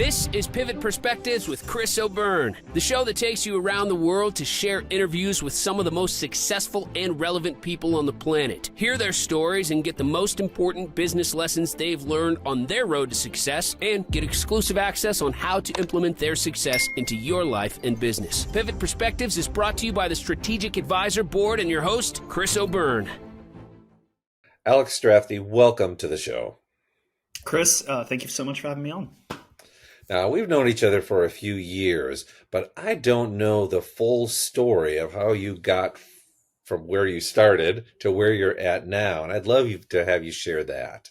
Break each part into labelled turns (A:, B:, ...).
A: This is Pivot Perspectives with Chris O'Byrne, the show that takes you around the world to share interviews with some of the most successful and relevant people on the planet. Hear their stories and get the most important business lessons they've learned on their road to success, and get exclusive access on how to implement their success into your life and business. Pivot Perspectives is brought to you by the Strategic Advisor Board and your host, Chris O'Byrne.
B: Alex Strathdee, welcome to the show.
C: Chris, thank you so much for having me on.
B: Now, we've known each other for a few years, but I don't know the full story of how you got from where you started to where you're at now, and I'd love to have you share that.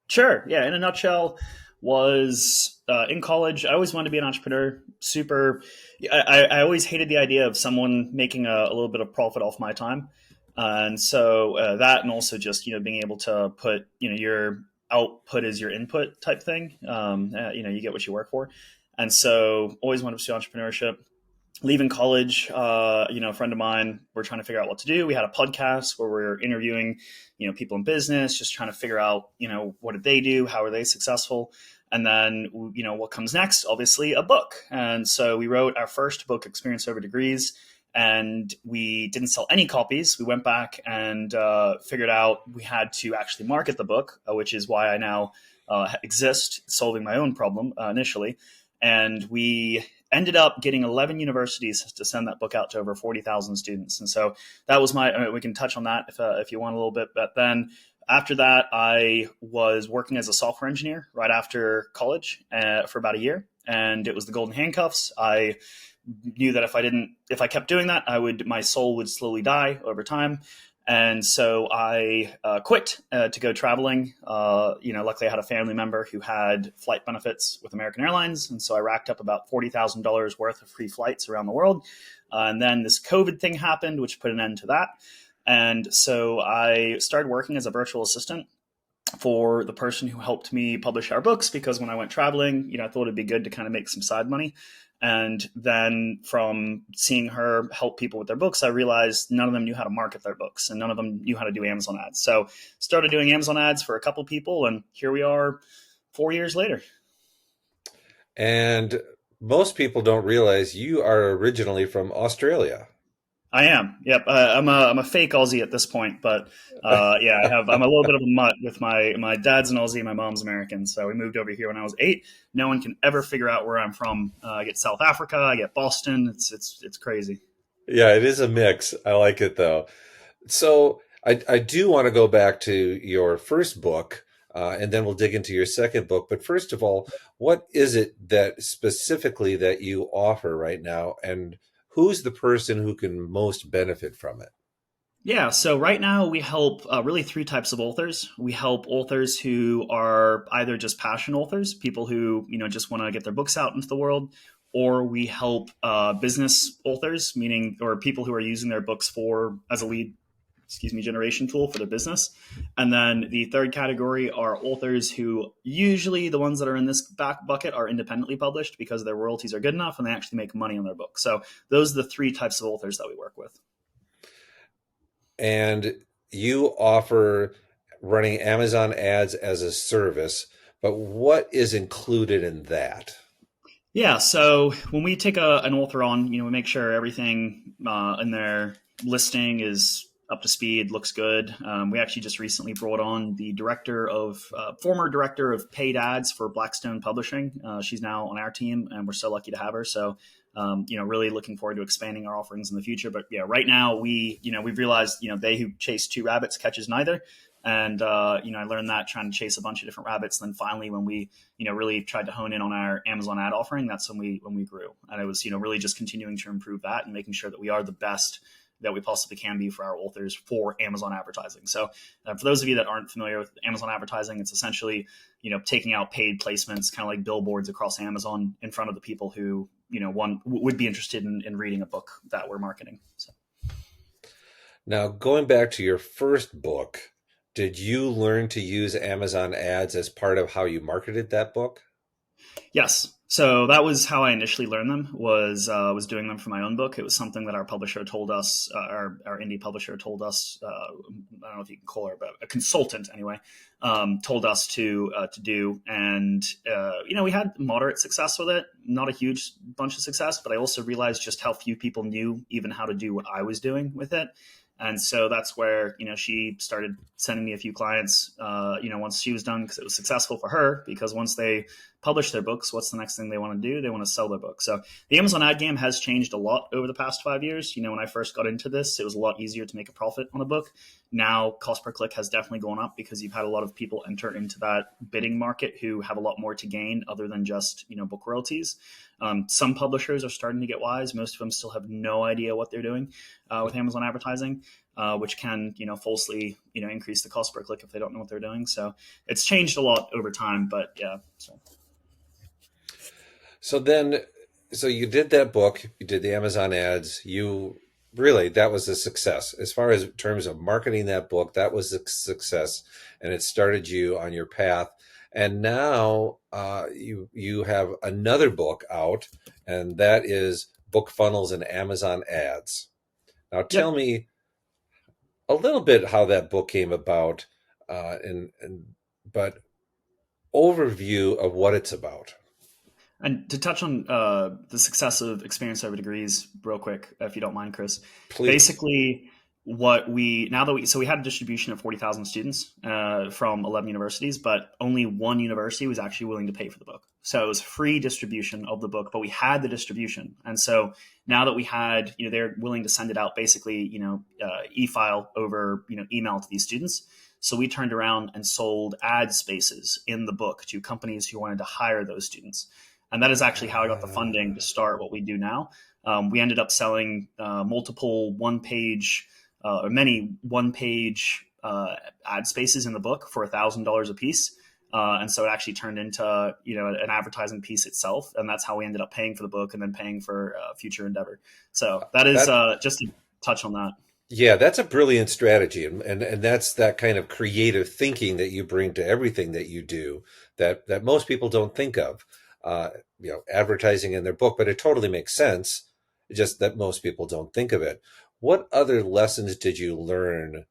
C: Sure. Yeah. In a nutshell, was in college. I always wanted to be an entrepreneur. I always hated the idea of someone making a little bit of profit off my time, and so that, and also just being able to put your output is your input type thing. You get what you work for. And so always wanted to pursue entrepreneurship. Leaving college, a friend of mine, we're trying to figure out what to do. We had a podcast where we're interviewing, people in business, just trying to figure out, what did they do? How are they successful? And then, what comes next? Obviously a book. And so we wrote our first book, Experience Over Degrees, and we didn't sell any copies. We went back and figured out we had to actually market the book, which is why I now exist, solving my own problem initially. And we ended up getting 11 universities to send that book out to over 40,000 students. And so that was we can touch on that if you want a little bit. But then after that, I was working as a software engineer right after college for about a year. And it was the golden handcuffs. I knew that if I kept doing that, my soul would slowly die over time. And so I quit to go traveling. Luckily I had a family member who had flight benefits with American Airlines. And so I racked up about $40,000 worth of free flights around the world. And then this COVID thing happened, which put an end to that. And so I started working as a virtual assistant for the person who helped me publish our books, because when I went traveling, I thought it'd be good to kind of make some side money. And then from seeing her help people with their books, I realized none of them knew how to market their books, and none of them knew how to do Amazon ads. So started doing Amazon ads for a couple people, and here we are 4 years later.
B: And most people don't realize you are originally from Australia.
C: I am. Yep. I'm a fake Aussie at this point, but I'm a little bit of a mutt with my dad's an Aussie, my mom's American. So we moved over here when I was 8. No one can ever figure out where I'm from. I get South Africa, I get Boston. It's crazy.
B: Yeah, it is a mix. I like it though. So I do want to go back to your first book, and then we'll dig into your second book. But first of all, what is it that specifically that you offer right now, and who's the person who can most benefit from it?
C: Yeah, so right now we help really 3 types of authors. We help authors who are either just passion authors, people who just want to get their books out into the world, or we help business authors, or people who are using their books as a lead generation tool for their business. And then the third category are authors who, usually the ones that are in this back bucket, are independently published because their royalties are good enough and they actually make money on their book. So those are the 3 types of authors that we work with.
B: And you offer running Amazon ads as a service, but what is included in that? Yeah,
C: so when we take an author on, we make sure everything in their listing is up to speed, looks good. We actually just recently brought on the former director of paid ads for Blackstone Publishing. She's now on our team, and we're so lucky to have her. So, really looking forward to expanding our offerings in the future. But yeah, right now we've realized, they who chase 2 rabbits catches neither. And, I learned that trying to chase a bunch of different rabbits. And then finally, when we, really tried to hone in on our Amazon ad offering, that's when we grew. And it was, really just continuing to improve that and making sure that we are the best that we possibly can be for our authors for Amazon advertising. So for those of you that aren't familiar with Amazon advertising, it's essentially, taking out paid placements, kind of like billboards across Amazon in front of the people who, would be interested in reading a book that we're marketing. So.
B: Now, going back to your first book, did you learn to use Amazon ads as part of how you marketed that book?
C: Yes. So that was how I initially learned them, was doing them for my own book. It was something that our publisher told us, our indie publisher told us, I don't know if you can call her, but a consultant anyway, told us to do. And, we had moderate success with it, not a huge bunch of success, but I also realized just how few people knew even how to do what I was doing with it. And so that's where, she started sending me a few clients, once she was done, because it was successful for her, because once they publish their books, what's the next thing they want to do? They want to sell their book. So the Amazon ad game has changed a lot over the past 5 years. When I first got into this, it was a lot easier to make a profit on a book. Now cost per click has definitely gone up because you've had a lot of people enter into that bidding market who have a lot more to gain other than just, book royalties. Some publishers are starting to get wise. Most of them still have no idea what they're doing with Amazon advertising, which can, falsely, increase the cost per click if they don't know what they're doing. So it's changed a lot over time, but yeah.
B: So you did that book, you did the Amazon ads, that was a success. As far as in terms of marketing that book, that was a success, and it started you on your path. And now you have another book out, and that is Book Funnels and Amazon Ads. Now tell me a little bit how that book came about, but overview of what it's about.
C: And to touch on the success of experience over degrees real quick, if you don't mind, Chris.
B: Please.
C: Basically, we had a distribution of 40,000 students from 11 universities, but only one university was actually willing to pay for the book. So it was free distribution of the book, but we had the distribution. And so now that we had, they're willing to send it out basically, e-file over, email to these students. So we turned around and sold ad spaces in the book to companies who wanted to hire those students. And that is actually how I got the funding to start what we do now. We ended up selling multiple many one-page ad spaces in the book for $1,000 a piece. And so it actually turned into, an advertising piece itself. And that's how we ended up paying for the book and then paying for future endeavor. So that is just to touch on that.
B: Yeah, that's a brilliant strategy. And that's that kind of creative thinking that you bring to everything that you do that most people don't think of. Advertising in their book, but it totally makes sense. Just that most people don't think of it. What other lessons did you learn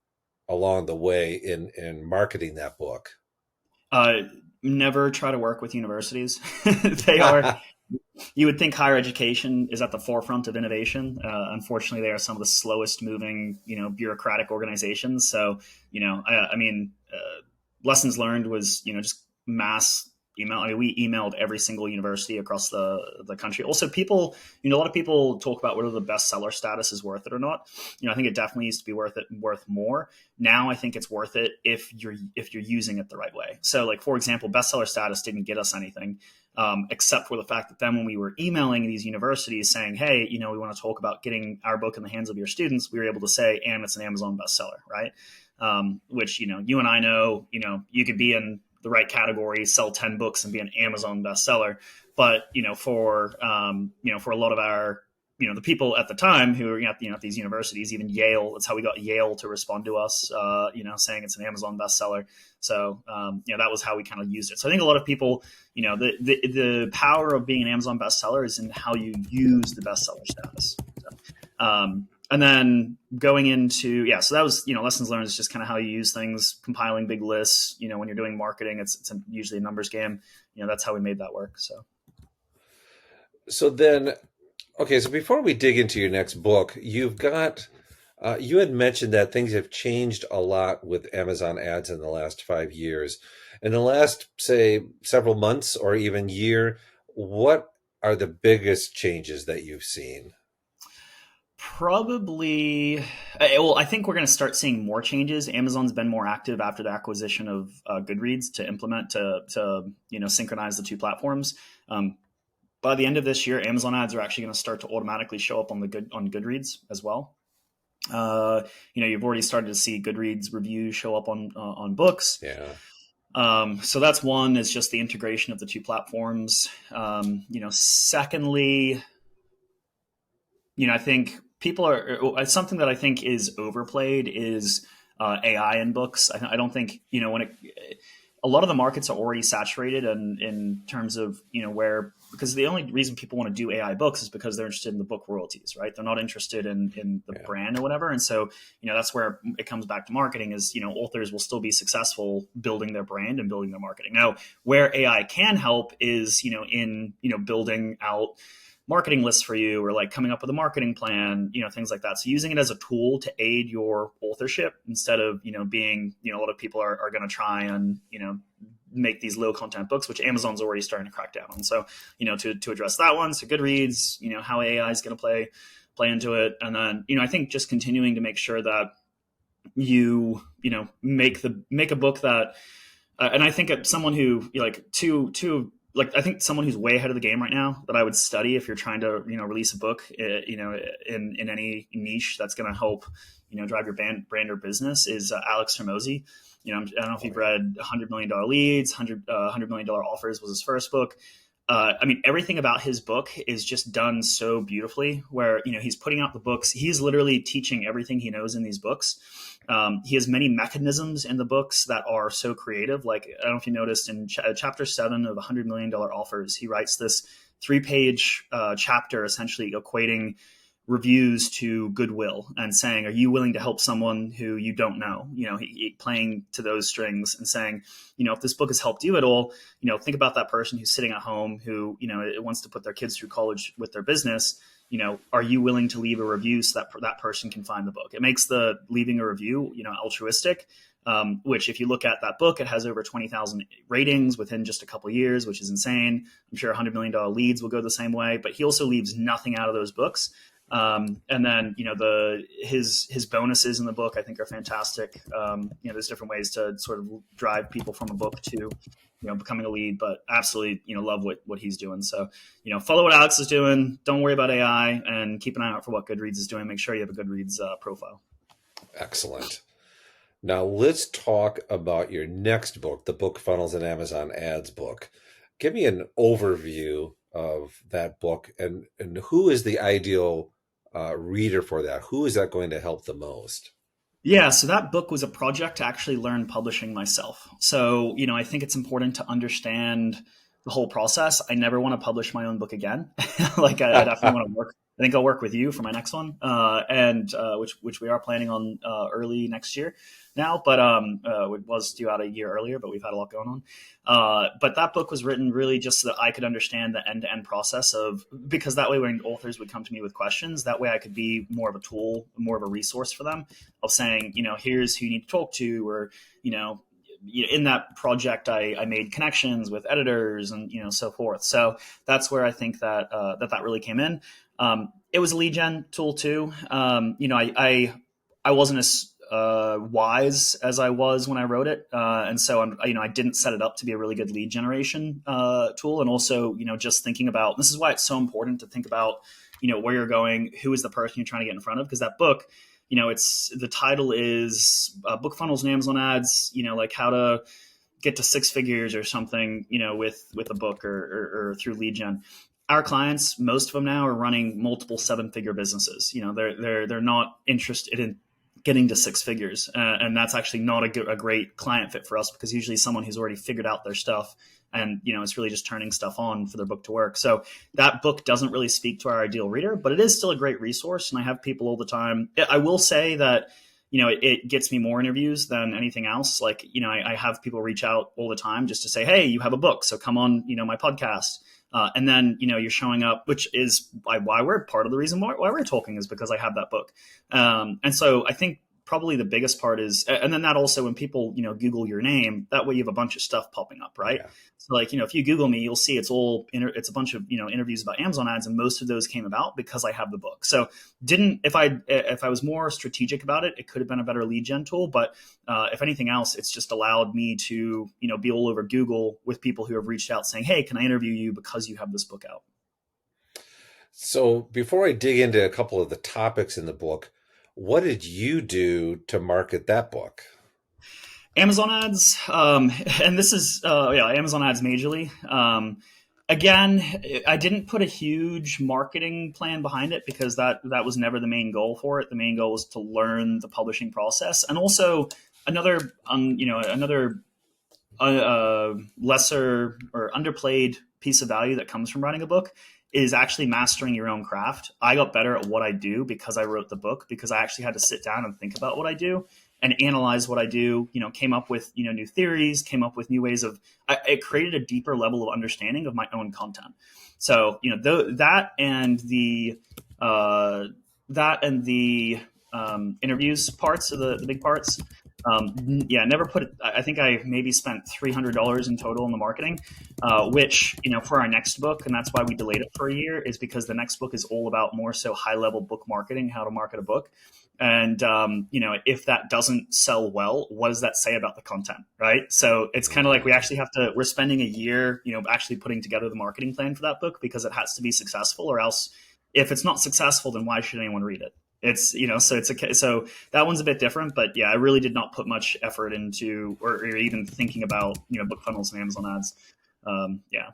B: along the way in marketing that book?
C: Never try to work with universities. You would think higher education is at the forefront of innovation. Unfortunately, they are some of the slowest moving, bureaucratic organizations. So, lessons learned was, just mass email. We emailed every single university across the country. Also, people, a lot of people talk about whether the bestseller status is worth it or not. I think it definitely used to be worth more. Now I think it's worth it if you're using it the right way. So, like, for example, bestseller status didn't get us anything, except for the fact that then when we were emailing these universities saying, hey, we want to talk about getting our book in the hands of your students, we were able to say, and it's an Amazon bestseller, right? Which, you and I know, you could be in the right category, sell 10 books and be an Amazon bestseller. But, for a lot of our, the people at the time who were at these universities, even Yale, that's how we got Yale to respond to us, saying it's an Amazon bestseller. So, that was how we kind of used it. So I think a lot of people, the power of being an Amazon bestseller is in how you use the bestseller status. So, and then going into, so that was, lessons learned is just kind of how you use things, compiling big lists, when you're doing marketing, it's usually a numbers game. That's how we made that work.
B: So then, okay, so before we dig into your next book, you've got, you had mentioned that things have changed a lot with Amazon ads in the last 5 years. In the last, say, several months or even year, what are the biggest changes that you've seen?
C: Probably, I think we're going to start seeing more changes. Amazon's been more active after the acquisition of Goodreads to implement to synchronize the two platforms. By the end of this year, Amazon ads are actually going to start to automatically show up on Goodreads as well. You've already started to see Goodreads reviews show up on books.
B: Yeah.
C: So that's one, is just the integration of the two platforms. Secondly, I think something that I think is overplayed is AI in books. I don't think, a lot of the markets are already saturated, and in terms of, where, because the only reason people want to do AI books is because they're interested in the book royalties, right? They're not interested in the brand or whatever. And so, that's where it comes back to marketing is, authors will still be successful building their brand and building their marketing. Now, where AI can help is, in, building out marketing lists for you, or like coming up with a marketing plan, things like that. So using it as a tool to aid your authorship instead of, being, a lot of people are going to try and, make these low content books, which Amazon's already starting to crack down on. So, to address that one, so Goodreads, how AI is going to play into it. And then, I think just continuing to make sure that you, make a book that, and I think someone who I think someone who's way ahead of the game right now that I would study if you're trying to, release a book, in any niche that's going to help, drive your brand or business is Alex Hormozi. I don't know if you've read $100 Million Leads, $100 Million Offers was his first book. Everything about his book is just done so beautifully where, he's putting out the books. He's literally teaching everything he knows in these books. He has many mechanisms in the books that are so creative. Like, I don't know if you noticed in chapter 7 of $100 Million Offers, he writes this 3-page chapter essentially equating reviews to goodwill and saying, are you willing to help someone who you don't know? He playing to those strings and saying, if this book has helped you at all, think about that person who's sitting at home who, wants to put their kids through college with their business. Are you willing to leave a review so that person can find the book? It makes the leaving a review, altruistic, which if you look at that book, it has over 20,000 ratings within just a couple of years, which is insane. I'm sure $100 Million Leads will go the same way, but he also leaves nothing out of those books. And then, his bonuses in the book, I think, are fantastic. There's different ways to sort of drive people from a book to, becoming a lead, but absolutely, love what he's doing. So, follow what Alex is doing. Don't worry about AI and keep an eye out for what Goodreads is doing. Make sure you have a Goodreads profile.
B: Excellent. Now let's talk about your next book, the Book Funnels and Amazon Ads book. Give me an overview of that book and who is the ideal reader for that? Who is that going to help the most?
C: Yeah, so that book was a project to actually learn publishing myself. So, I think it's important to understand the whole process. I never want to publish my own book again. I definitely want to work. I think I'll work with you for my next one, which we are planning on early next year now. But it was due out a year earlier, but we've had a lot going on. But that book was written really just so that I could understand the end-to-end process because that way when authors would come to me with questions, that way I could be more of a tool, more of a resource for them of saying, here's who you need to talk to, or, in that project, I made connections with editors and, so forth. So that's where I think that that really came in. It was a lead gen tool too. I wasn't as wise as I was when I wrote it. And so I didn't set it up to be a really good lead generation tool. And also, just thinking about, this is why it's so important to think about, where you're going, who is the person you're trying to get in front of, because that book, the title is Book Funnels and Amazon Ads, like how to get to 6 figures or something, with a book or through lead gen. Our clients, most of them now are running multiple 7-figure businesses. They're not interested in getting to 6 figures. And that's actually not a great client fit for us, because usually someone who's already figured out their stuff and, it's really just turning stuff on for their book to work. So that book doesn't really speak to our ideal reader, but it is still a great resource. And I have people all the time. I will say that, it gets me more interviews than anything else. Like, I have people reach out all the time just to say, hey, you have a book, so come on, my podcast. And then, you're showing up, which is why we're part of the reason why we're talking is because I have that book. And so I think probably the biggest part is, and then that also when people, Google your name, that way you have a bunch of stuff popping up, right? Yeah. So if you Google me, you'll see it's a bunch of, interviews about Amazon ads. And most of those came about because I have the book. So if I was more strategic about it, it could have been a better lead gen tool. But if anything else, it's just allowed me to, be all over Google with people who have reached out saying, hey, can I interview you because you have this book out?
B: So before I dig into a couple of the topics in the book, what did you do to market that book?
C: Amazon ads, and this is Amazon ads majorly. Again, I didn't put a huge marketing plan behind it because that was never the main goal for it. The main goal was to learn the publishing process, and also another lesser or underplayed piece of value that comes from writing a book is actually mastering your own craft. I got better at what I do because I wrote the book, because I actually had to sit down and think about what I do and analyze what I do, came up with, new theories, came up with new ways of, it created a deeper level of understanding of my own content. So, that and the interviews parts of the big parts. Never put it. I think I maybe spent $300 in total in the marketing, which, for our next book, and that's why we delayed it for a year, is because the next book is all about more so high level book marketing, how to market a book. And, if that doesn't sell well, what does that say about the content? Right. So it's kind of like we're spending a year, actually putting together the marketing plan for that book, because it has to be successful, or else if it's not successful, then why should anyone read it? It's, so that one's a bit different, but yeah, I really did not put much effort into, or even thinking about, book funnels and Amazon ads.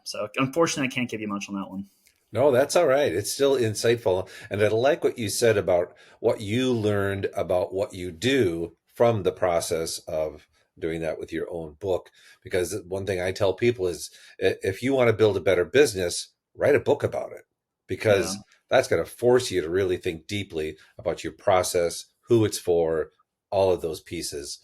C: So unfortunately I can't give you much on that one.
B: No, that's all right. It's still insightful. And I like what you said about what you learned about what you do from the process of doing that with your own book. Because one thing I tell people is, if you want to build a better business, write a book about it, because that's going to force you to really think deeply about your process, who it's for, all of those pieces.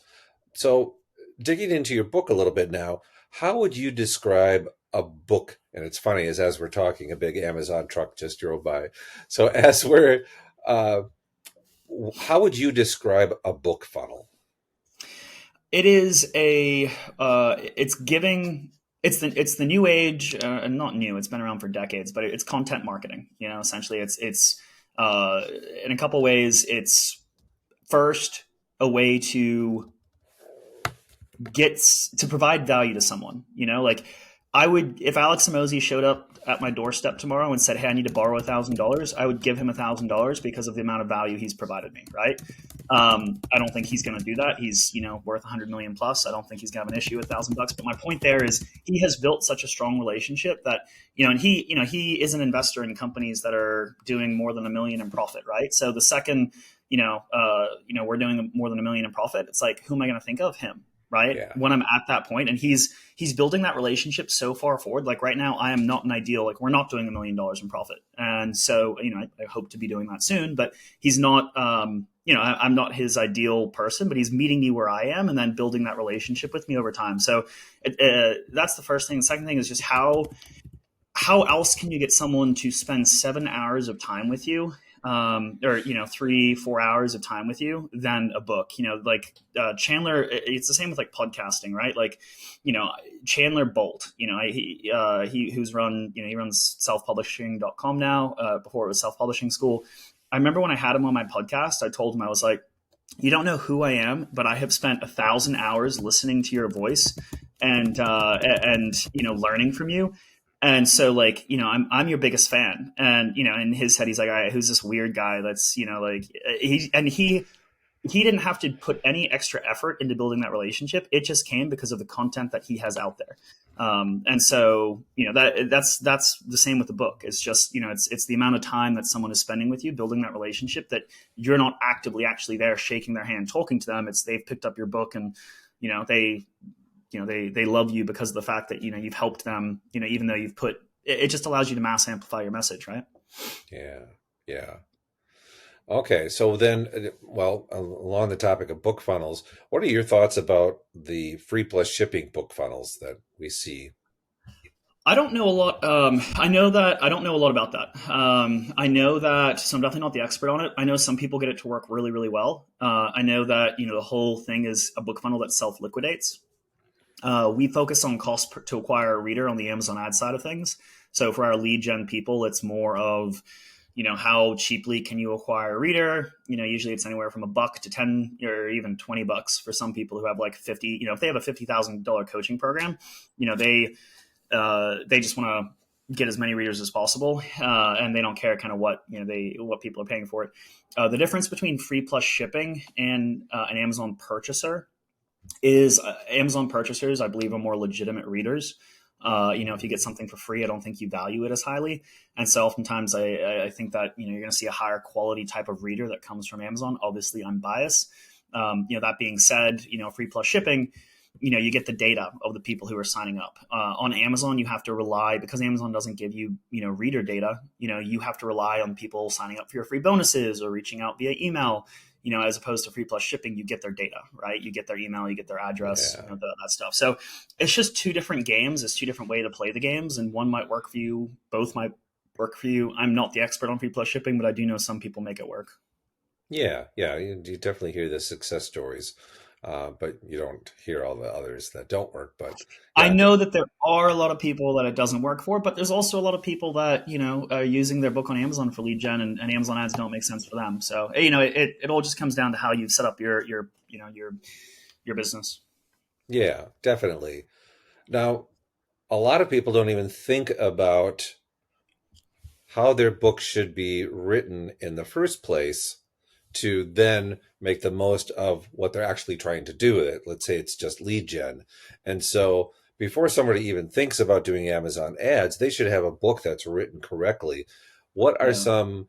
B: So digging into your book a little bit now, how would you describe a book? And it's funny, as we're talking, a big Amazon truck just drove by. So how would you describe a book funnel?
C: It is it's the new age, and not new, it's been around for decades, but it's content marketing. Essentially it's in a couple ways. It's first a way to provide value to someone. Like, if Alex Hormozi showed up at my doorstep tomorrow and said, "Hey, I need to borrow $1,000," I would give him $1,000 because of the amount of value he's provided me. Right. I don't think he's going to do that. He's, worth 100 million plus. I don't think he's going to have an issue with $1,000. But my point there is, he has built such a strong relationship that, and he is an investor in companies that are doing more than $1 million in profit. Right. So the second, we're doing more than $1 million in profit, it's like, who am I going to think of? Him. Right. Yeah. When I'm at that point, and he's building that relationship so far forward. Like right now, I am not an ideal, like we're not doing $1 million in profit. And so, I hope to be doing that soon, but he's not, I'm not his ideal person, but he's meeting me where I am and then building that relationship with me over time. So that's the first thing. The second thing is just how else can you get someone to spend 7 hours of time with you? Or 3-4 hours of time with you than a book. Chandler, it's the same with like podcasting, right? Like, Chandler Bolt, who's run, he runs selfpublishing.com now, before it was Self-Publishing School. I remember when I had him on my podcast, I told him, I was like, you don't know who I am, but I have spent 1,000 hours listening to your voice and learning from you. And so, like, I'm your biggest fan. And, in his head, he's like, all right, who's this weird guy that's, he didn't have to put any extra effort into building that relationship. It just came because of the content that he has out there. And so, that's the same with the book. It's just, it's the amount of time that someone is spending with you, building that relationship, that you're not actively actually there shaking their hand, talking to them. It's they've picked up your book and, they love you because of the fact that, you've helped them, even though you've put, it just allows you to mass amplify your message. Right.
B: Yeah. Yeah. Okay. So then, along the topic of book funnels, what are your thoughts about the free plus shipping book funnels that we see?
C: I don't know a lot. I know that I don't know a lot about that. I know that, so I'm definitely not the expert on it. I know some people get it to work really, really well. I know that, the whole thing is a book funnel that self-liquidates. We focus on cost to acquire a reader on the Amazon ad side of things. So for our lead gen people, it's more of, how cheaply can you acquire a reader? Usually it's anywhere from $1 to 10 or even $20 for some people who have like 50, if they have a $50,000 coaching program, they just want to get as many readers as possible. And they don't care kind of what people are paying for it. The difference between free plus shipping and an Amazon purchaser is Amazon purchasers, I believe, are more legitimate readers. If you get something for free, I don't think you value it as highly. And so oftentimes I think that, you're going to see a higher quality type of reader that comes from Amazon. Obviously I'm biased. That being said, free plus shipping, you get the data of the people who are signing up. On Amazon, you have to rely, because Amazon doesn't give you, reader data, you have to rely on people signing up for your free bonuses or reaching out via email, as opposed to free plus shipping. You get their data, right? You get their email, you get their address, that stuff. So it's just two different games. It's two different ways to play the games, and one might work for you. Both might work for you. I'm not the expert on free plus shipping, but I do know some people make it work.
B: Yeah, you definitely hear the success stories, but you don't hear all the others that don't work. But yeah.
C: I know that there are a lot of people that it doesn't work for, but there's also a lot of people that, are using their book on Amazon for lead gen, and Amazon ads don't make sense for them. So, it all just comes down to how you set up your business.
B: Yeah, definitely. Now, a lot of people don't even think about how their book should be written in the first place to then make the most of what they're actually trying to do with it. Let's say it's just lead gen. And so before somebody even thinks about doing Amazon ads, they should have a book that's written correctly. What's some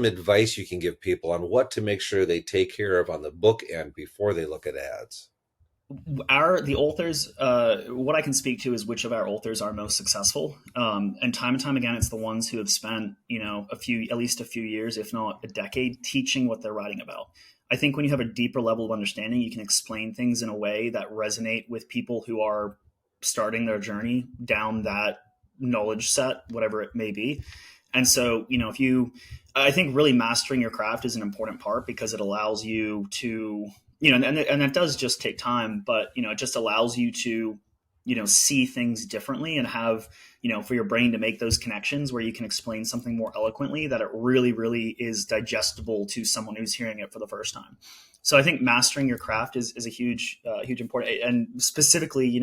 B: advice you can give people on what to make sure they take care of on the book end before they look at ads?
C: The authors, what I can speak to is which of our authors are most successful. And time again, it's the ones who have spent, at least a few years, if not a decade, teaching what they're writing about. I think when you have a deeper level of understanding, you can explain things in a way that resonate with people who are starting their journey down that knowledge set, whatever it may be. And so, I think really mastering your craft is an important part, because it allows you to, and that does just take time, but, it just allows you to, see things differently and have, for your brain to make those connections where you can explain something more eloquently, that it really, really is digestible to someone who's hearing it for the first time. So I think mastering your craft is a huge important, and specifically,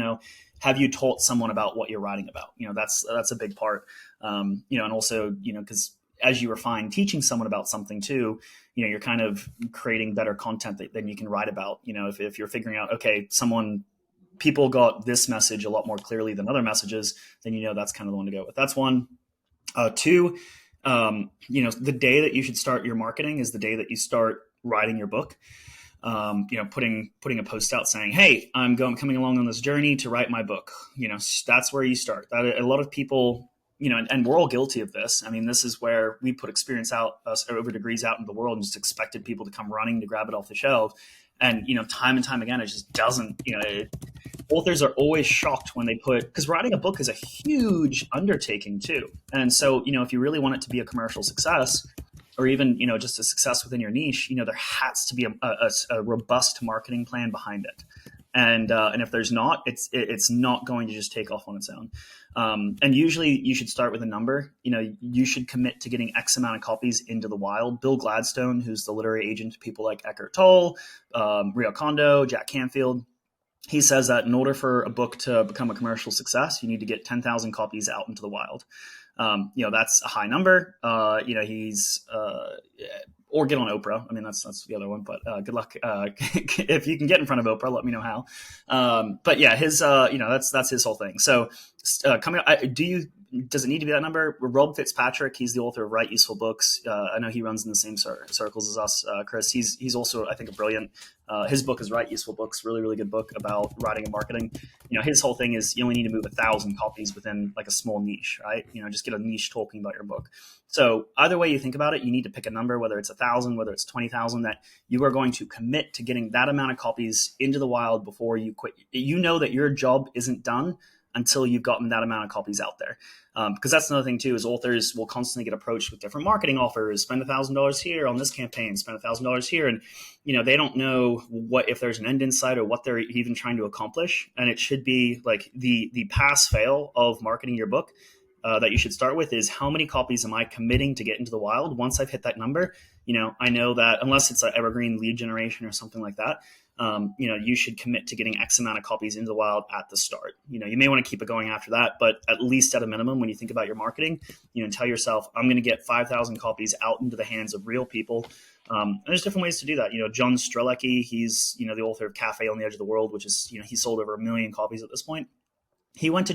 C: have you taught someone about what you're writing about? That's a big part. And also, because as you refine teaching someone about something too, you're kind of creating better content than you can write about. If you're figuring out, okay, people got this message a lot more clearly than other messages, then that's kind of the one to go with. That's one. Two, the day that you should start your marketing is the day that you start writing your book. Putting a post out saying, "Hey, I'm coming along on this journey to write my book." That's where you start. A lot of people, and we're all guilty of this. I mean, this is where we put experience over degrees out into the world and just expected people to come running to grab it off the shelf. And, time and time again, it just doesn't, authors are always shocked when they because writing a book is a huge undertaking too. And so, if you really want it to be a commercial success, or even, just a success within your niche, there has to be a robust marketing plan behind it. And if there's not, it's not going to just take off on its own. And usually you should start with a number. You should commit to getting X amount of copies into the wild. Bill Gladstone, who's the literary agent to people like Eckhart Tolle, Rio Kondo, Jack Canfield, he says that in order for a book to become a commercial success, you need to get 10,000 copies out into the wild. That's a high number. Or get on Oprah. I mean, that's the other one, but good luck. If you can get in front of Oprah, let me know how. But yeah, that's his whole thing. So does it need to be that number? Rob Fitzpatrick, he's the author of Write Useful Books. I know he runs in the same circles as us, Chris. He's also, I think, a brilliant. His book is Write Useful Books, really, really good book about writing and marketing. His whole thing is you only need to move 1,000 copies within like a small niche, right? Just get a niche talking about your book. So either way you think about it, you need to pick a number, whether it's 1,000, whether it's 20,000, that you are going to commit to getting that amount of copies into the wild before you quit. That your job isn't done until you've gotten that amount of copies out there. Because that's another thing too, is authors will constantly get approached with different marketing offers, spend $1,000 here on this campaign, spend $1,000 here. And, they don't know if there's an end in sight or what they're even trying to accomplish. And it should be like the pass fail of marketing your book that you should start with is, how many copies am I committing to get into the wild? Once I've hit that number, I know that unless it's an evergreen lead generation or something like that, you should commit to getting X amount of copies into the wild at the start. You may want to keep it going after that, but at least at a minimum, when you think about your marketing, tell yourself, I'm going to get 5,000 copies out into the hands of real people. And there's different ways to do that. John Strelecki, he's, the author of Cafe on the Edge of the World, which is, he sold over 1 million copies at this point. He went to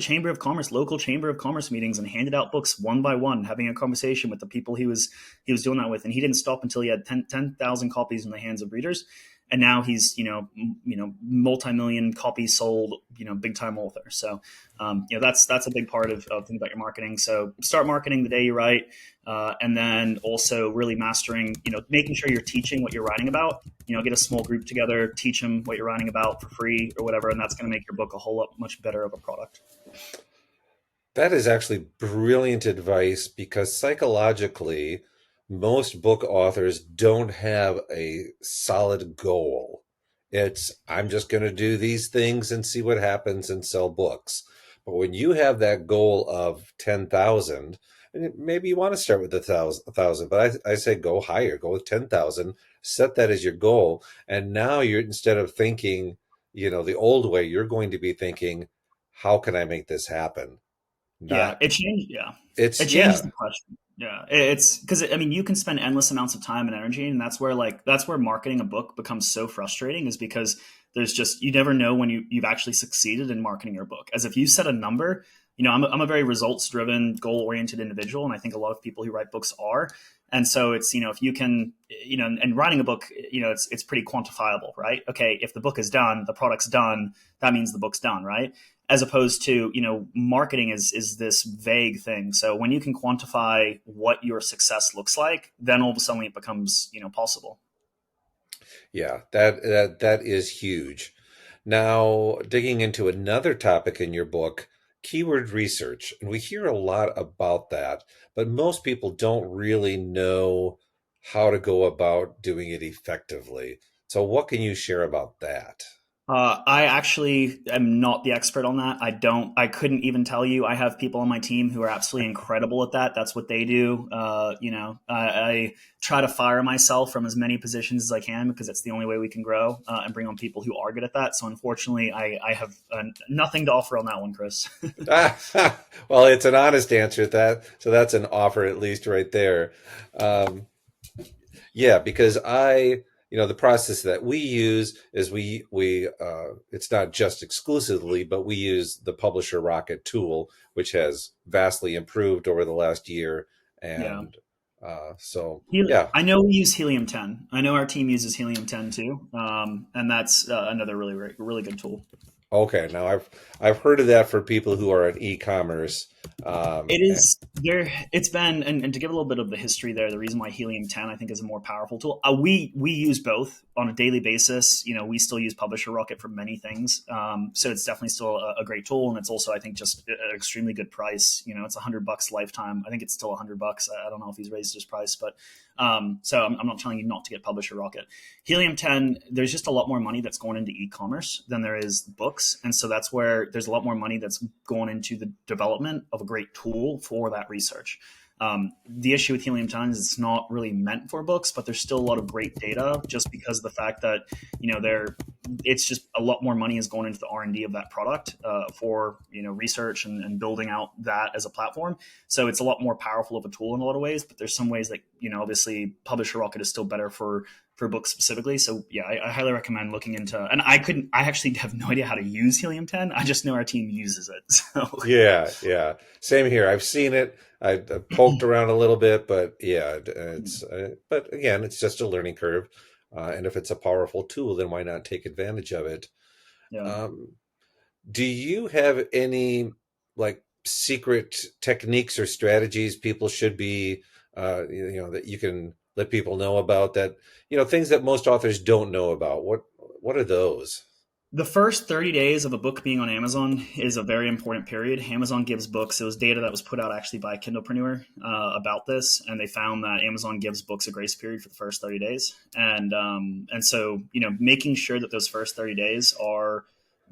C: local Chamber of Commerce meetings and handed out books one by one, having a conversation with the people he was doing that with. And he didn't stop until he had 10,000 copies in the hands of readers. and now he's, multi-million copies sold, big time author. So, that's a big part of thinking about your marketing. So start marketing the day you write. And then also really mastering, making sure you're teaching what you're writing about. Get a small group together, teach them what you're writing about for free or whatever, and that's going to make your book a whole lot much better of a product.
B: That is actually brilliant advice, because psychologically, most book authors don't have a solid goal. It's, I'm just going to do these things and see what happens and sell books. But when you have that goal of 10,000, and maybe you want to start with 1,000, but I say go higher, go with 10,000, set that as your goal. And now you're, instead of thinking, the old way, you're going to be thinking, how can I make this happen?
C: Yeah, it changed. Yeah,
B: It's,
C: it changes the question. Yeah, it's because you can spend endless amounts of time and energy, and that's where marketing a book becomes so frustrating, is because there's just, you never know when you've actually succeeded in marketing your book. As if you set a number, I'm a very results driven, goal oriented individual, and I think a lot of people who write books are. And so it's, if you can, and writing a book, it's pretty quantifiable, right? Okay, if the book is done, the product's done, that means the book's done, right? As opposed to, marketing is this vague thing. So when you can quantify what your success looks like, then all of a sudden it becomes, possible.
B: Yeah, that is huge. Now, digging into another topic in your book, keyword research, and we hear a lot about that, but most people don't really know how to go about doing it effectively. So what can you share about that?
C: I actually am not the expert on that. I couldn't even tell you. I have people on my team who are absolutely incredible at that. That's what they do. I try to fire myself from as many positions as I can, because it's the only way we can grow and bring on people who are good at that. So unfortunately, I have nothing to offer on that one, Chris.
B: Well, it's an honest answer, so that's an offer at least right there. Yeah, because the process that we use is we it's not just exclusively, but we use the Publisher Rocket tool, which has vastly improved over the last year. And yeah.
C: I know we use Helium 10. I know our team uses Helium 10 too. And that's another really, really good tool.
B: Okay, now I've heard of that for people who are in e-commerce.
C: It is there. It's been, and to give a little bit of the history there, the reason why Helium 10 I think is a more powerful tool. We use both on a daily basis. We still use Publisher Rocket for many things. So it's definitely still a great tool, and it's also, I think, just an extremely good price. It's $100 lifetime. I think it's still $100. I don't know if he's raised his price, but so I'm not telling you not to get Publisher Rocket. Helium 10, there's just a lot more money that's going into e-commerce than there is books. And so that's where there's a lot more money that's going into the development of a great tool for that research. The issue with Helium 10 is it's not really meant for books, but there's still a lot of great data, just because of the fact that, it's just a lot more money is going into the R&D of that product for, research and building out that as a platform. So it's a lot more powerful of a tool in a lot of ways, but there's some ways that, obviously Publisher Rocket is still better for books specifically. So yeah, I highly recommend looking into, and I actually have no idea how to use Helium 10. I just know our team uses it. So
B: yeah. Same here. I've seen it. I've poked around a little bit, but yeah, but again, it's just a learning curve. And if it's a powerful tool, then why not take advantage of it?
C: Yeah.
B: Do you have any secret techniques or strategies people should be, that you can let people know about, that, things that most authors don't know about? What are those?
C: The first 30 days of a book being on Amazon is a very important period. Amazon gives books. It was data that was put out actually by Kindlepreneur about this, and they found that Amazon gives books a grace period for the first 30 days. And so, making sure that those first 30 days are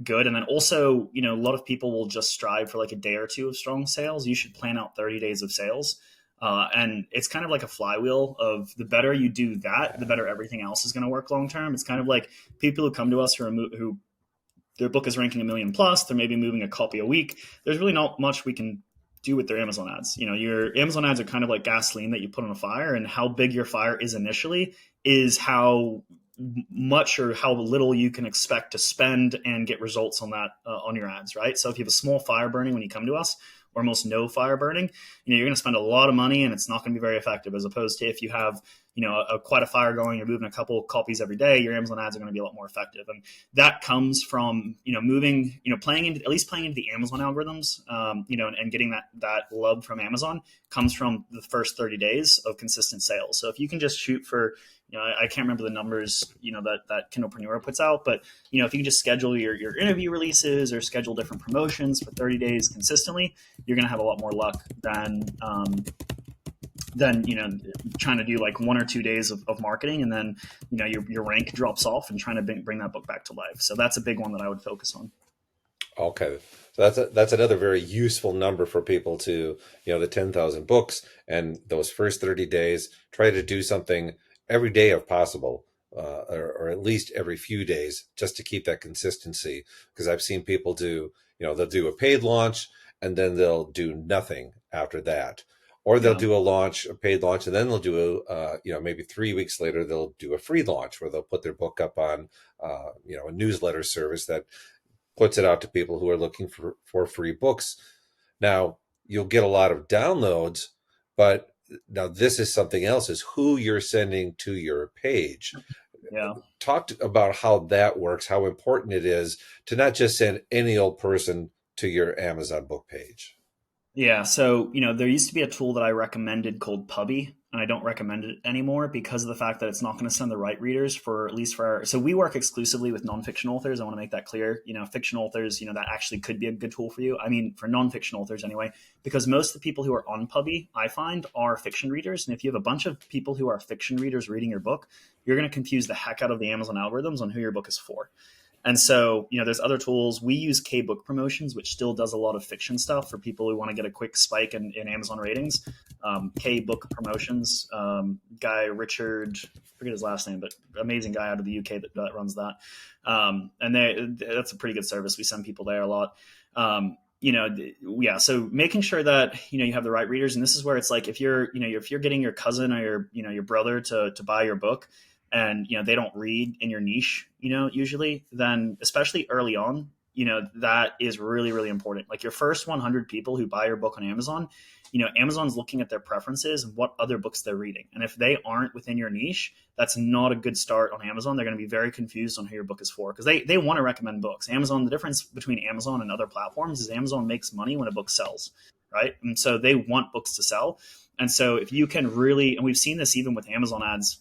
C: good. And then also, a lot of people will just strive for like a day or two of strong sales. You should plan out 30 days of sales. And it's kind of like a flywheel of the better you do that, the better everything else is going to work long term. It's kind of like people who come to us who their book is ranking 1 million plus, they're maybe moving a copy a week. There's really not much we can do with their Amazon ads. Your Amazon ads are kind of like gasoline that you put on a fire, and how big your fire is initially is how much or how little you can expect to spend and get results on that on your ads, right? So if you have a small fire burning when you come to us, or almost no fire burning, you're going to spend a lot of money and it's not going to be very effective, as opposed to if you have, quite a fire going, you're moving a couple copies every day, your Amazon ads are going to be a lot more effective. And that comes from, playing into the Amazon algorithms, and getting that love from Amazon comes from the first 30 days of consistent sales. So if you can just shoot for, I can't remember the numbers, that Kindlepreneur puts out, but, if you can just schedule your interview releases or schedule different promotions for 30 days consistently, you're going to have a lot more luck than trying to do like 1 or 2 days of marketing, and then, your rank drops off and trying to bring that book back to life. So that's a big one that I would focus on.
B: Okay. So that's another very useful number for people to, the 10,000 books and those first 30 days, try to do something every day if possible, or at least every few days, just to keep that consistency. Because I've seen people do, they'll do a paid launch and then they'll do nothing after that. Or they'll do a paid launch, and then they'll do maybe 3 weeks later, they'll do a free launch where they'll put their book up on, a newsletter service that puts it out to people who are looking for free books. Now, you'll get a lot of downloads, but now this is something else, is who you're sending to your page.
C: Yeah.
B: Talk about how that works, how important it is to not just send any old person to your Amazon book page.
C: Yeah. So, there used to be a tool that I recommended called Pubbie, and I don't recommend it anymore because of the fact that it's not going to send the right readers so we work exclusively with nonfiction authors. I want to make that clear. Fiction authors, that actually could be a good tool for you. I mean, for nonfiction authors anyway, because most of the people who are on Pubbie, I find, are fiction readers. And if you have a bunch of people who are fiction readers reading your book, you're going to confuse the heck out of the Amazon algorithms on who your book is for. And so, there's other tools. We use K-Book Promotions, which still does a lot of fiction stuff for people who want to get a quick spike in Amazon ratings. K-Book Promotions, guy Richard, I forget his last name, but amazing guy out of the UK that runs that. And that's a pretty good service. We send people there a lot. So making sure that, you have the right readers. And this is where it's like, if you're getting your cousin or your brother to buy your book, and, they don't read in your niche, usually, then especially early on, that is really, really important. Like your first 100 people who buy your book on Amazon, Amazon's looking at their preferences and what other books they're reading. And if they aren't within your niche, that's not a good start on Amazon. They're going to be very confused on who your book is for, because they want to recommend books. Amazon, the difference between Amazon and other platforms is Amazon makes money when a book sells, right? And so they want books to sell. And so if you can really, and we've seen this even with Amazon ads,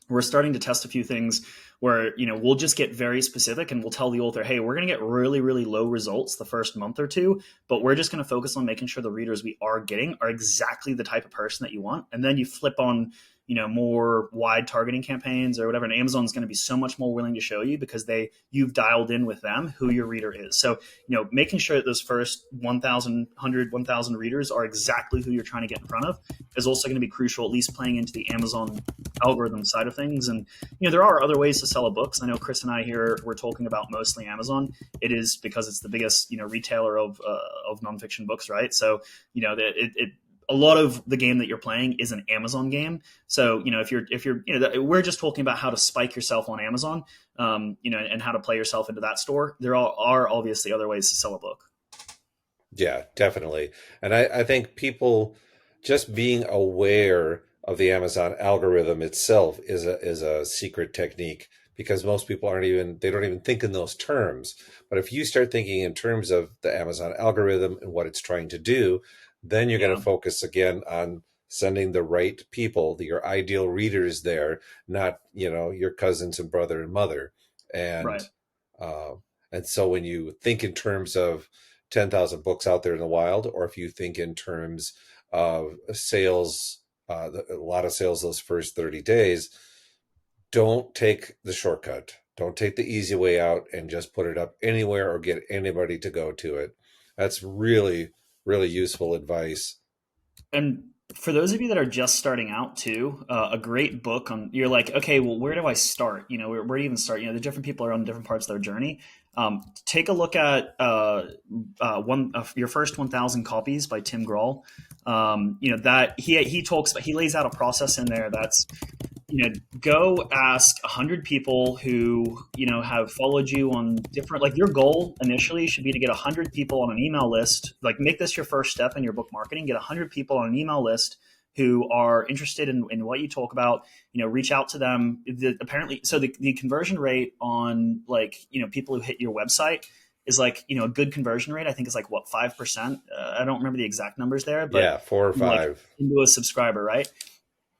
C: we're starting to test a few things where, we'll just get very specific and we'll tell the author, hey, we're going to get really, really low results the first month or two, but we're just going to focus on making sure the readers we are getting are exactly the type of person that you want. And then you flip on, more wide targeting campaigns or whatever. And Amazon's going to be so much more willing to show you because you've dialed in with them who your reader is. So, making sure that those first 1,000 readers are exactly who you're trying to get in front of is also going to be crucial, at least playing into the Amazon algorithm side of things. And, there are other ways to sell books. I know Chris and I here, we're talking about mostly Amazon. It is because it's the biggest, retailer of nonfiction books, right? So, a lot of the game that you're playing is an Amazon game. So, if you're, we're just talking about how to spike yourself on Amazon, and how to play yourself into that store. There are obviously other ways to sell a book.
B: Yeah, definitely. And I think people just being aware of the Amazon algorithm itself is a secret technique, because most people don't even think in those terms. But if you start thinking in terms of the Amazon algorithm and what it's trying to do, then you're going to focus again on sending the right people, your ideal readers there, not, your cousins and brother and mother. And,
C: right.
B: And so when you think in terms of 10,000 books out there in the wild, or if you think in terms of sales, a lot of sales those first 30 days, don't take the shortcut. Don't take the easy way out and just put it up anywhere or get anybody to go to it. That's really, really useful advice.
C: And for those of you that are just starting out too, a great book on, you're like, okay, well, where do I start? Where do you even start? The different people are on different parts of their journey. Take a look at your first 1,000 copies by Tim Grahl. That he talks about, he lays out a process in there that's, go ask 100 people who, have followed you on different, like your goal initially should be to get 100 people on an email list. Like make this your first step in your book marketing, get 100 people on an email list who are interested in what you talk about, reach out to them. The conversion rate on people who hit your website is a good conversion rate. I think is what, 5%. I don't remember the exact numbers there, but
B: yeah, 4 or 5
C: into a subscriber, right?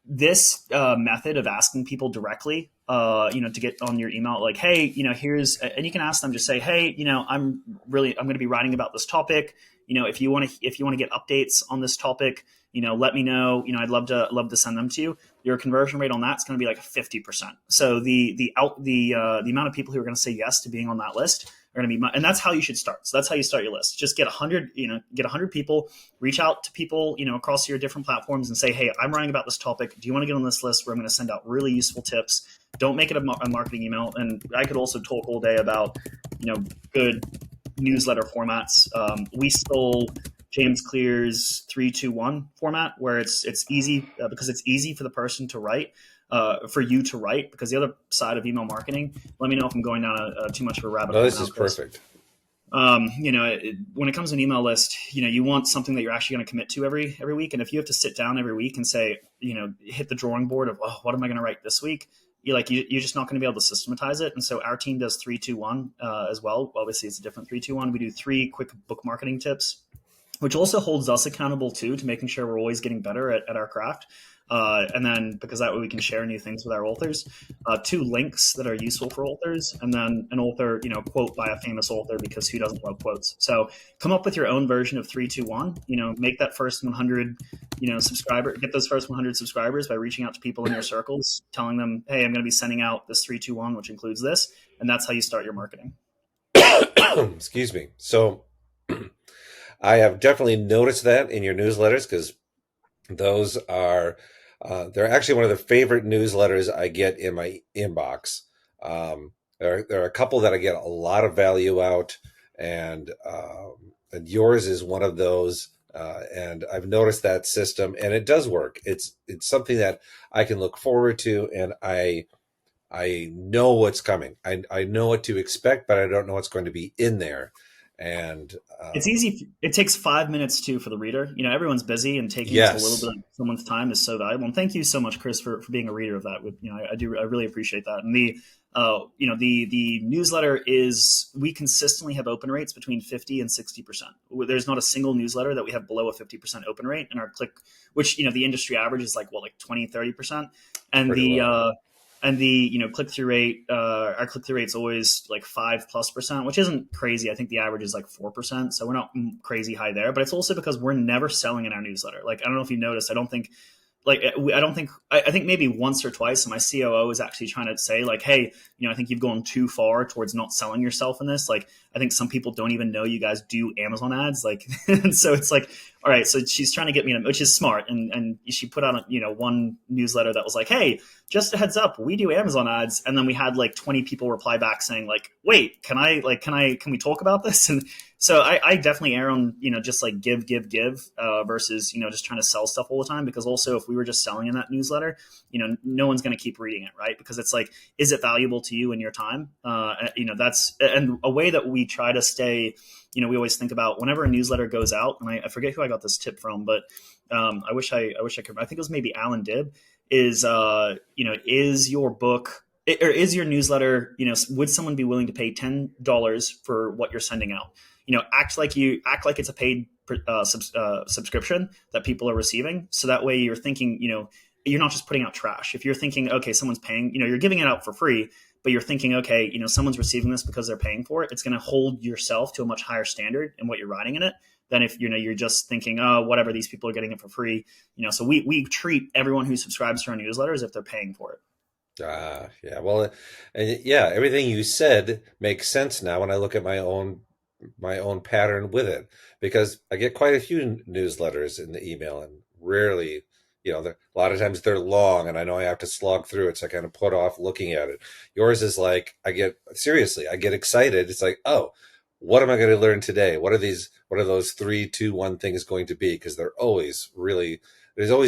C: This method of asking people directly, to get on your email, like, hey, here's, and you can ask them, just say, hey, I'm going to be writing about this topic. If you want to get updates on this topic, let me know. I'd love to send them to you. Your conversion rate on that's going to be 50%. So the amount of people who are going to say yes to being on that list are going to be, and that's how you should start. So that's how you start your list. Just get 100, get 100 people, reach out to people, across your different platforms and say, hey, I'm writing about this topic. Do you want to get on this list where I'm going to send out really useful tips? Don't make it a marketing email. And I could also talk all day about, good newsletter formats. We stole James Clear's 3-2-1 format, where it's easy because it's easy for the person to write, for you to write. Because the other side of email marketing, let me know if I'm going down too much of a rabbit hole.
B: No, this is perfect.
C: When it comes to an email list, you want something that you're actually going to commit to every week. And if you have to sit down every week and say, hit the drawing board of, oh, what am I going to write this week? You're just not going to be able to systematize it. And so our team does 3-2-1 as well. Obviously, it's a different 3-2-1. We do 3 quick book marketing tips, which also holds us accountable too, to making sure we're always getting better at our craft. And then because that way we can share new things with our authors, 2 links that are useful for authors, and then an author, quote by a famous author, because who doesn't love quotes? So come up with your own version of 3-2-1, make that first 100, get those first 100 subscribers by reaching out to people in your circles, telling them, hey, I'm going to be sending out this 3-2-1, which includes this. And that's how you start your marketing.
B: Excuse me. So I have definitely noticed that in your newsletters, because those are they're actually one of the favorite newsletters I get in my inbox. There are a couple that I get a lot of value out, and yours is one of those. And I've noticed that system, and it does work. It's something that I can look forward to, and I know what's coming. I know what to expect, but I don't know what's going to be in there. And
C: it's easy. It takes 5 minutes too for the reader. Everyone's busy, and taking
B: yes.
C: a little bit of someone's time is so valuable. And thank you so much, Chris, for being a reader of that. I really appreciate that. And the newsletter we consistently have open rates between 50 and 60%. There's not a single newsletter that we have below a 50% open rate, and our which the industry average is 20, 30%. And pretty low. And the click-through rate, our click-through rate is always 5+%, which isn't crazy. I think the average is 4%, so we're not crazy high there. But it's also because we're never selling in our newsletter. I don't know if you noticed. I think maybe once or twice my COO is actually trying to say hey, I think you've gone too far towards not selling yourself in this. I think some people don't even know you guys do Amazon ads. And so it's all right. So she's trying to get me which is smart. And she put out, one newsletter that was hey, just a heads up, we do Amazon ads. And then we had 20 people reply back saying wait, can we talk about this? And so I definitely err on, just give versus, just trying to sell stuff all the time. Because also if we were just selling in that newsletter, no one's going to keep reading it, right? Because it's is it valuable to you and your time? That's, and a way that we try to stay, we always think about whenever a newsletter goes out, and I forget who I got this tip from, but I wish I could, I think it was maybe Alan Dibb, is your book, or is your newsletter, would someone be willing to pay $10 for what you're sending out? Act like it's a paid subscription that people are receiving. So that way you're thinking, you're not just putting out trash. If you're thinking, okay, someone's paying, you're giving it out for free, but you're thinking, okay, someone's receiving this because they're paying for it. It's going to hold yourself to a much higher standard in what you're writing in it than if, you're just thinking, oh, whatever, these people are getting it for free. So we treat everyone who subscribes to our newsletter as if they're paying for it.
B: Yeah. Well, and yeah, everything you said makes sense now when I look at my own pattern with it, because I get quite a few newsletters in the email, and rarely, a lot of times they're long, and I know I have to slog through it, so I kind of put off looking at it. Yours is I get excited. It's oh, what am I going to learn today? What are those 3-2-1 things going to be? Because there's always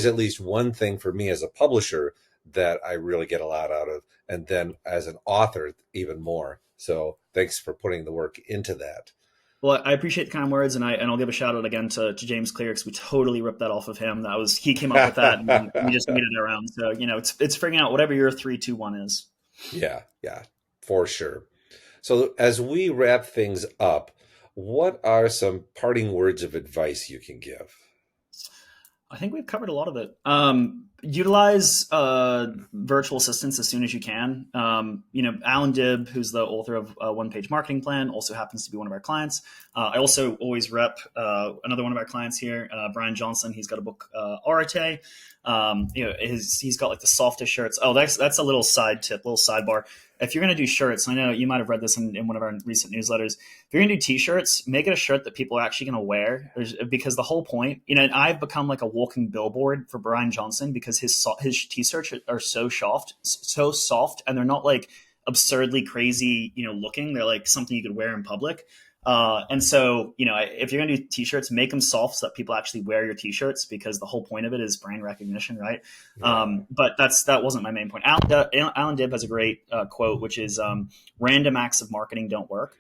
B: at least one thing for me as a publisher that I really get a lot out of. And then as an author, even more. So thanks for putting the work into that.
C: Well, I appreciate the kind words, and I'll give a shout out again to James Clear, because we totally ripped that off of him. He came up with that, and we just made it around. So it's figuring out whatever your 3, 2, 1 is.
B: Yeah, for sure. So as we wrap things up, what are some parting words of advice you can give?
C: I think we've covered a lot of it. Utilize virtual assistants as soon as you can. Alan Dibb, who's the author of One Page Marketing Plan, also happens to be one of our clients. I also always rep another one of our clients here, Brian Johnson. He's got a book, Arate. He's got like the softest shirts. Oh, that's a little side tip, little sidebar. If you're going to do shirts, I know you might have read this in one of our recent newsletters. If you're going to do t-shirts, make it a shirt that people are actually going to wear, because the whole point, I've become like a walking billboard for Brian Johnson, because his t-shirts are so soft, and they're not like absurdly crazy, looking. They're like something you could wear in public. And so, if you're going to do t-shirts, make them soft so that people actually wear your t-shirts, because the whole point of it is brand recognition, right? Yeah. But that wasn't my main point. Alan Dibb has a great quote, which is random acts of marketing don't work.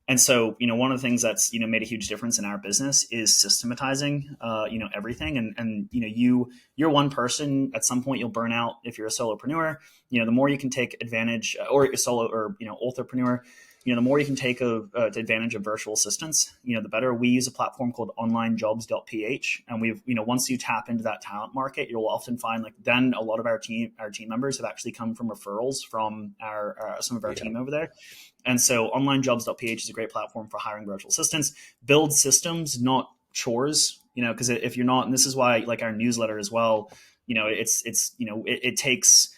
C: And so, one of the things that's, made a huge difference in our business is systematizing, everything. And you're one person. At some point you'll burn out if you're a solopreneur. The more you can take advantage, or a solo, or, authorpreneur, the more you can take advantage of virtual assistants, the better. We use a platform called onlinejobs.ph. And we've, once you tap into that talent market, you'll often find then a lot of our team members have actually come from referrals from some of our team over there. And so onlinejobs.ph is a great platform for hiring virtual assistants. Build systems, not chores, because if you're not, and this is why our newsletter as well, it takes,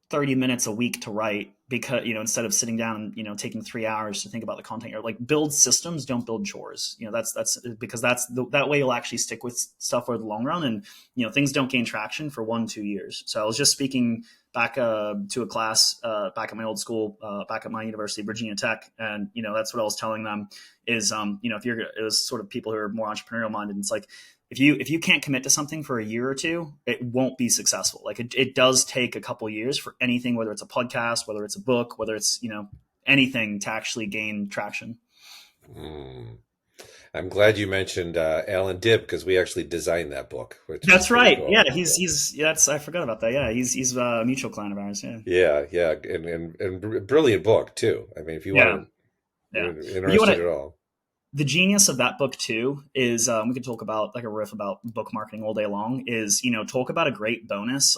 C: 30 minutes a week to write, because, instead of sitting down and, taking 3 hours to think about the content, you're build systems, don't build chores. That's because that way you'll actually stick with stuff over the long run, and, things don't gain traction for 1-2 years. So I was just speaking back to a class back at my old school, back at my university, Virginia Tech. And, that's what I was telling them is, it was sort of people who are more entrepreneurial minded. And it's like, if you can't commit to something for a year or two, it won't be successful. It does take a couple years for anything, whether it's a podcast, whether it's a book, whether it's, anything, to actually gain traction.
B: I'm glad you mentioned Alan Dibb, because we actually designed that book.
C: That's right. Cool. Yeah, I forgot about that. Yeah, he's a mutual client of ours. Yeah,
B: and brilliant book too. I mean, if you want to, interested at all.
C: The genius of that book too is we could talk about a riff about book marketing all day long. Is talk about a great bonus,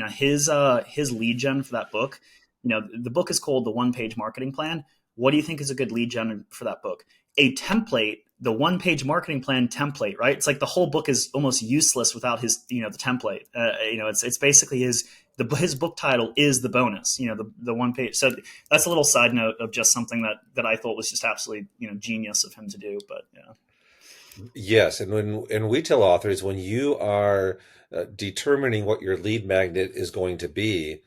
C: his lead gen for that book. The book is called The One Page Marketing Plan. What do you think is a good lead gen for that book? A template, the One Page Marketing Plan template, right? It's like the whole book is almost useless without his, the template. It's basically his book title is the bonus, the one page. So that's a little side note of just something that I thought was just absolutely, genius of him to do. But yeah.
B: Yes. And we tell authors, when you are determining what your lead magnet is going to be,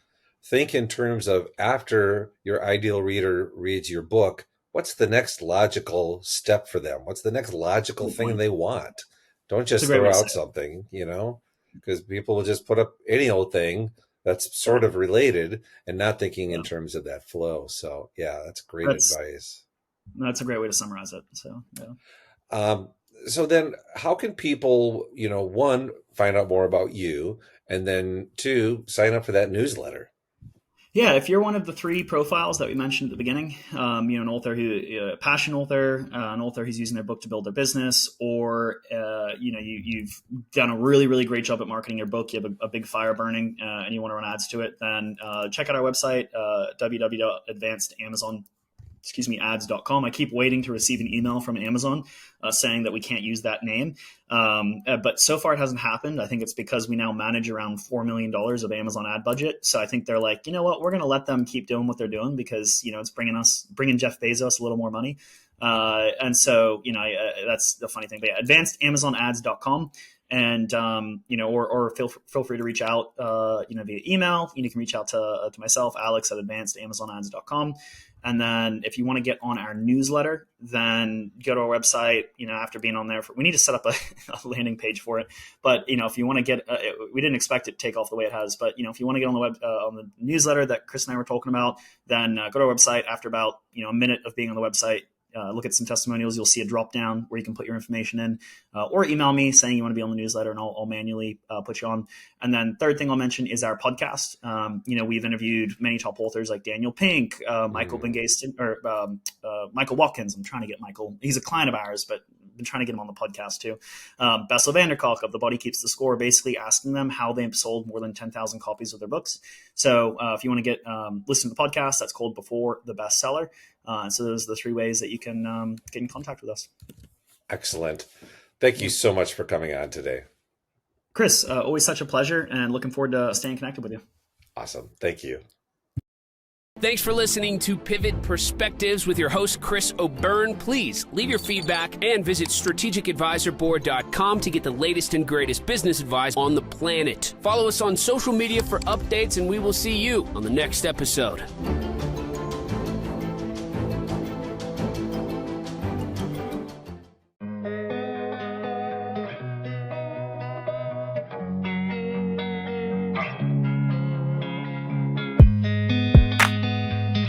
B: think in terms of, after your ideal reader reads your book, what's the next logical step for them? What's the next logical thing they want? Don't just throw out something, because people will just put up any old thing that's sort of related and not thinking in terms of that flow. So yeah, that's great advice.
C: That's a great way to summarize it. So yeah.
B: So then how can people, one, find out more about you, and then two, sign up for that newsletter?
C: Yeah, if you're one of the 3 profiles that we mentioned at the beginning, an author a passion author, an author who's using their book to build their business, or you've done a really, really great job at marketing your book, you have a big fire burning, and you want to run ads to it, then check out our website, ads.com. I keep waiting to receive an email from Amazon saying that we can't use that name. But so far it hasn't happened. I think it's because we now manage around $4 million of Amazon ad budget. So I think they're like, you know what, we're going to let them keep doing what they're doing, because, it's bringing Jeff Bezos a little more money. And so, that's the funny thing. But yeah, advancedamazonads.com. And, or feel free to reach out, via email. You can reach out to myself, Alex, at advancedamazonads.com. And then if you want to get on our newsletter, then go to our website, after being on there. We need to set up a landing page for it. But, if you want to get, we didn't expect it to take off the way it has. But, if you want to get on the on the newsletter that Chris and I were talking about, then go to our website. After about, a minute of being on the website, look at some testimonials. You'll see a drop down where you can put your information in, or email me saying you want to be on the newsletter, and I'll manually put you on. And then third thing I'll mention is our podcast. We've interviewed many top authors like Daniel Pink, Michael Bengaston, or Michael Watkins. I'm trying to get Michael. He's a client of ours, but I've been trying to get him on the podcast too. Bessel van der Kolk of The Body Keeps the Score, basically asking them how they've sold more than 10,000 copies of their books. So if you want to listen to the podcast, that's called Before the Bestseller. So those are the three ways that you can get in contact with us.
B: Excellent. Thank you so much for coming on today.
C: Chris, always such a pleasure, and looking forward to staying connected with you.
B: Awesome. Thank you.
A: Thanks for listening to Pivot Perspectives with your host, Chris O'Byrne. Please leave your feedback and visit strategicadvisorboard.com to get the latest and greatest business advice on the planet. Follow us on social media for updates, and we will see you on the next episode.